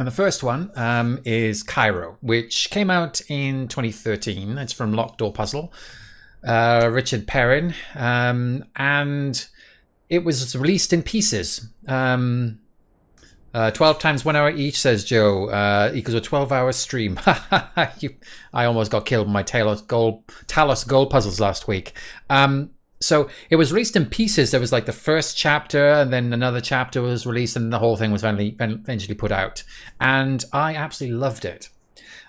And the first one is Kairo, which came out in 2013. It's from Locked Door Puzzle, Richard Perrin, and it was released in pieces. 12 times 1 hour each, says Joe, equals a 12-hour stream. I almost got killed with my Talos Gold puzzles last week. So it was released in pieces. There was like the first chapter, and then another chapter was released, and the whole thing was eventually put out. And I absolutely loved it.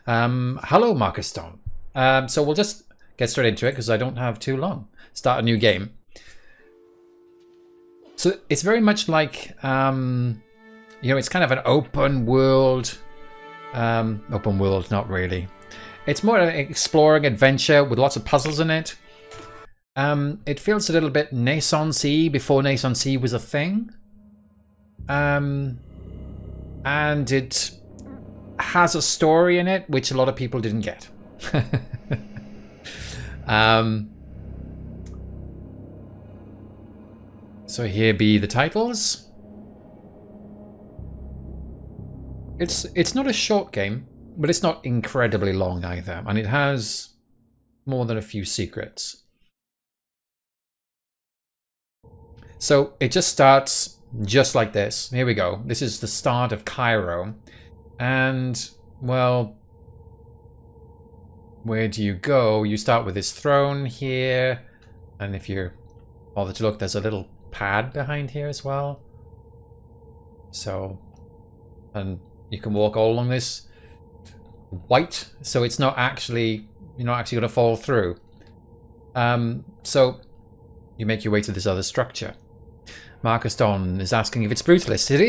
Hello, Marcus Stone. So we'll just get straight into it because I don't have too long. Start a new game. So it's very much like, it's kind of an open world. Open world, not really. It's more an exploring adventure with lots of puzzles in it. It feels a little bit naissance-y before naissance-y was a thing. And it has a story in it, which a lot of people didn't get. So here be the titles. It's not a short game, but it's not incredibly long either. And it has more than a few secrets. So it just starts just like this. Here we go. This is the start of Kairo. And, well, where do you go? You start with this throne here. And if you bother to look, there's a little pad behind here as well. So, and you can walk all along this white. So it's not actually, you're not actually going to fall through. So you make your way to this other structure. Marcus Don is asking if it's brutalist. It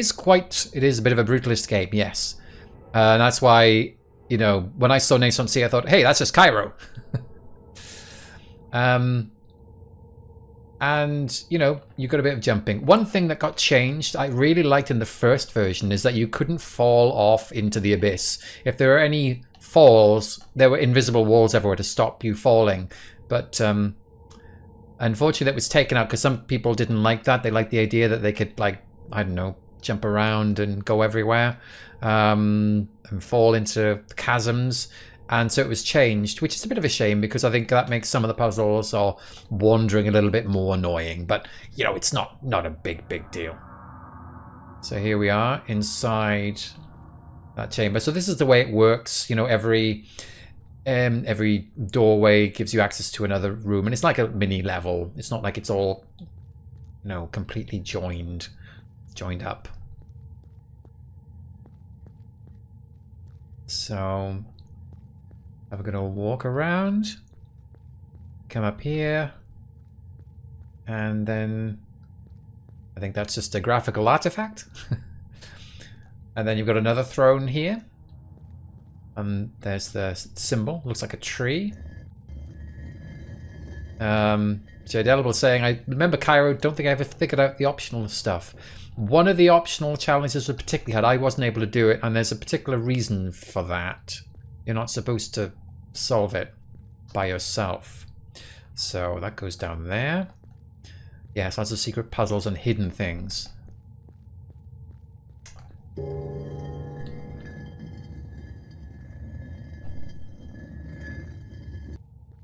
is a bit of a brutalist game, yes. And that's why, when I saw naissance-y, I thought, hey, that's just Kairo. And, you got a bit of jumping. One thing that got changed, I really liked in the first version, is that you couldn't fall off into the abyss. If there were any falls, there were invisible walls everywhere to stop you falling. But, unfortunately, that was taken out because some people didn't like that. They liked the idea that they could, jump around and go everywhere and fall into chasms. And so it was changed, which is a bit of a shame because I think that makes some of the puzzles or wandering a little bit more annoying. But, it's not a big deal. So here we are inside that chamber. So this is the way it works. Every doorway gives you access to another room, and it's like a mini level. It's not like it's all, completely joined up. So I'm gonna walk around, come up here, and then I think that's just a graphical artifact. And then you've got another throne here. There's the symbol, looks like a tree. J. saying, I remember Kairo, don't think I ever figured out the optional stuff. One of the optional challenges was particularly hard. I wasn't able to do it, and there's a particular reason for that. You're not supposed to solve it by yourself. So that goes down there. Yes, lots of secret puzzles and hidden things.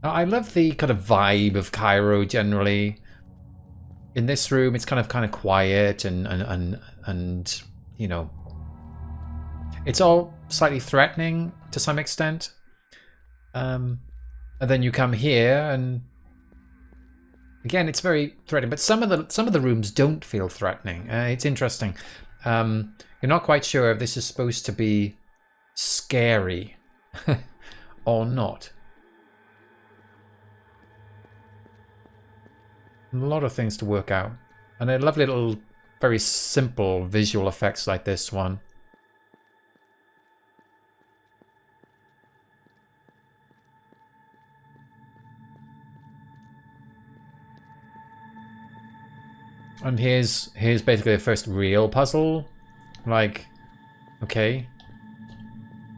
I love the kind of vibe of Kairo generally. In this room, it's kind of quiet and it's all slightly threatening to some extent. And then you come here, and again, it's very threatening. But some of the rooms don't feel threatening. It's interesting. You're not quite sure if this is supposed to be scary or not. A lot of things to work out. And a lovely little, very simple visual effects like this one. And here's basically the first real puzzle. Like, okay.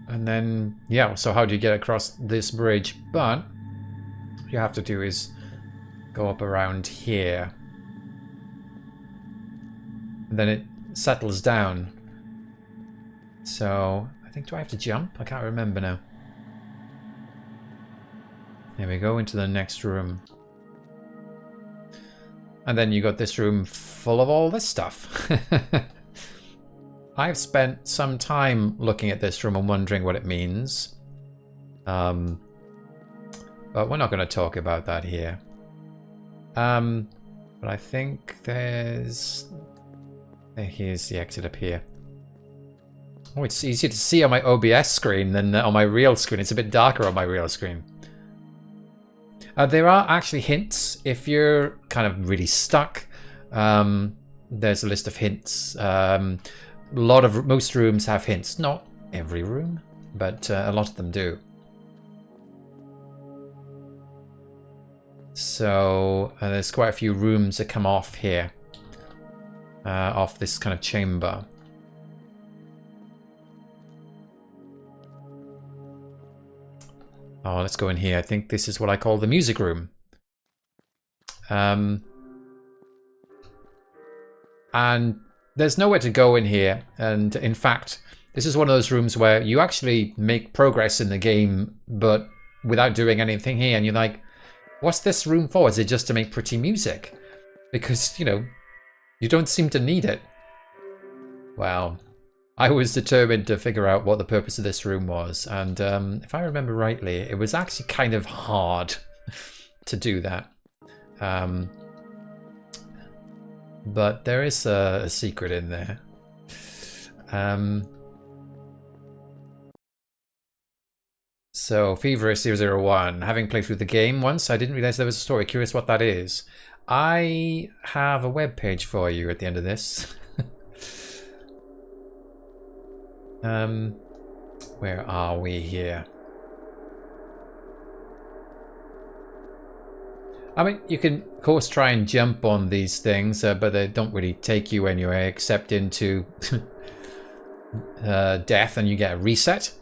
And then, yeah, so how do you get across this bridge? But what you have to do is go up around here. And then it settles down. So, I think, do I have to jump? I can't remember now. There we go, into the next room. And then you got this room full of all this stuff. I've spent some time looking at this room and wondering what it means. But we're not going to talk about that here. But I think here's the exit up here. Oh, it's easier to see on my OBS screen than on my real screen. It's a bit darker on my real screen. There are actually hints if you're kind of really stuck. There's a list of hints. Most rooms have hints. Not every room, but a lot of them do. So there's quite a few rooms that come off here, off this kind of chamber. Oh, let's go in here. I think this is what I call the music room. And there's nowhere to go in here. And in fact, this is one of those rooms where you actually make progress in the game, but without doing anything here. And you're like, what's this room for? Is it just to make pretty music? Because, you know, you don't seem to need it. Well, I was determined to figure out what the purpose of this room was. And if I remember rightly, it was actually kind of hard to do that. But there is a secret in there. So, Fever001. Having played through the game once, I didn't realize there was a story. Curious what that is. I have a web page for you at the end of this. Where are we here? I mean, you can, of course, try and jump on these things, but they don't really take you anywhere except into death, and you get a reset.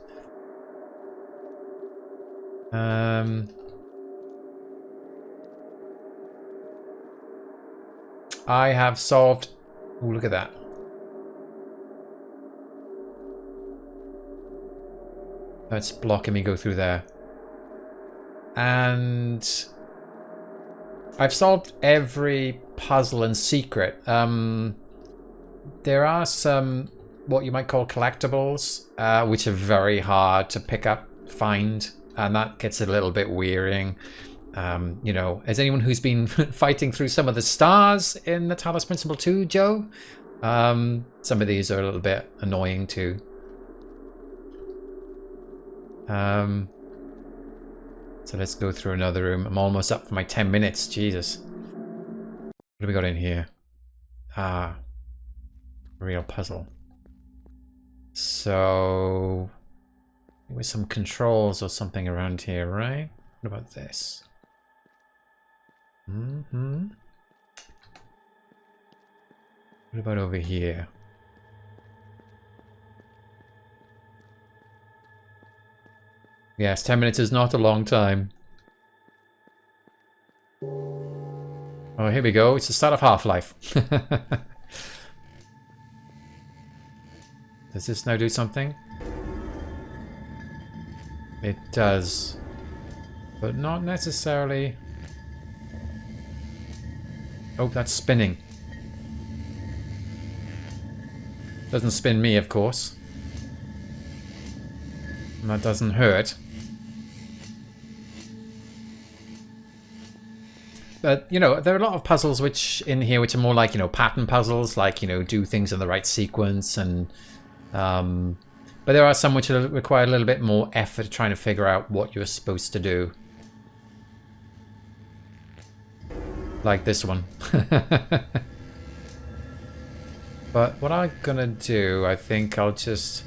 I have solved... Oh, look at that. That's blocking me go through there. And I've solved every puzzle and secret. There are some what you might call collectibles, which are very hard to pick up, find, and that gets a little bit wearying. You know, as anyone who's been fighting through some of the stars in the Talos Principle 2, Joe, some of these are a little bit annoying too. So let's go through another room. I'm almost up for my 10 minutes. Jesus. What do we got in here? Ah. Real puzzle. So... there was some controls or something around here, right? What about this? What about over here? Yes, 10 minutes is not a long time. Oh, here we go. It's the start of Half-Life. Does this now do something? It does. But not necessarily... oh, that's spinning. Doesn't spin me, of course. And that doesn't hurt. But, you know, there are a lot of puzzles which in here which are more like, you know, pattern puzzles, like, you know, do things in the right sequence, and but there are some which require a little bit more effort trying to figure out what you're supposed to do. Like this one. But what I'm gonna do, I think I'll just...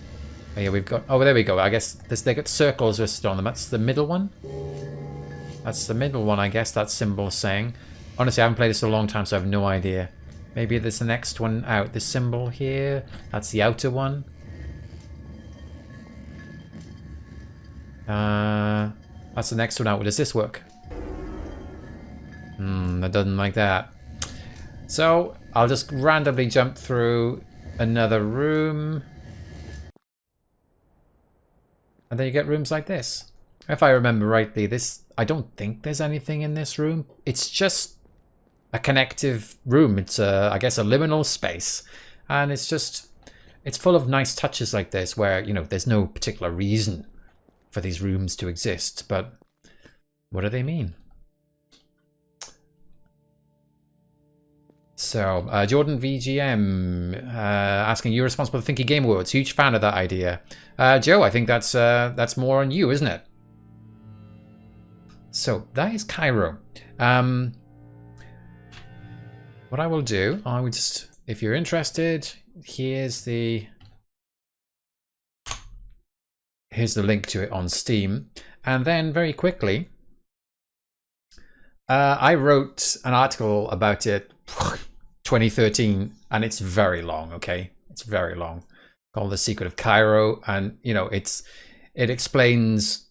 oh yeah, we've got... oh, there we go. I guess they got circles listed on them. That's the middle one? That's the middle one, I guess, that symbol saying. Honestly, I haven't played this in a long time, so I have no idea. Maybe there's the next one out. This symbol here. That's the outer one. That's the next one out. Does this work? That doesn't like that. So, I'll just randomly jump through another room. And then you get rooms like this. If I remember rightly, I don't think there's anything in this room. It's just a connective room. It's I guess a liminal space. And it's full of nice touches like this where, you know, there's no particular reason for these rooms to exist, but what do they mean? So, Jordan VGM asking, you're responsible for Thinky Game Awards. Huge fan of that idea. Joe, I think that's more on you, isn't it? So, that is Kairo. What I will do, I will just, if you're interested, here's the link to it on Steam. And then very quickly, I wrote an article about it 2013, and it's very long, okay? It's very long, called The Secret of Kairo, and you know, it explains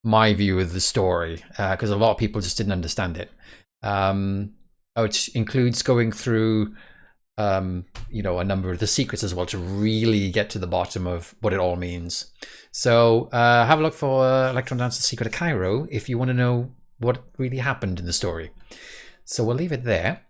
my view of the story, because a lot of people just didn't understand it, which includes going through you know, a number of the secrets as well to really get to the bottom of what it all means. So have a look for Electron Dance The Secret of Kairo if you want to know what really happened in the story. So we'll leave it there.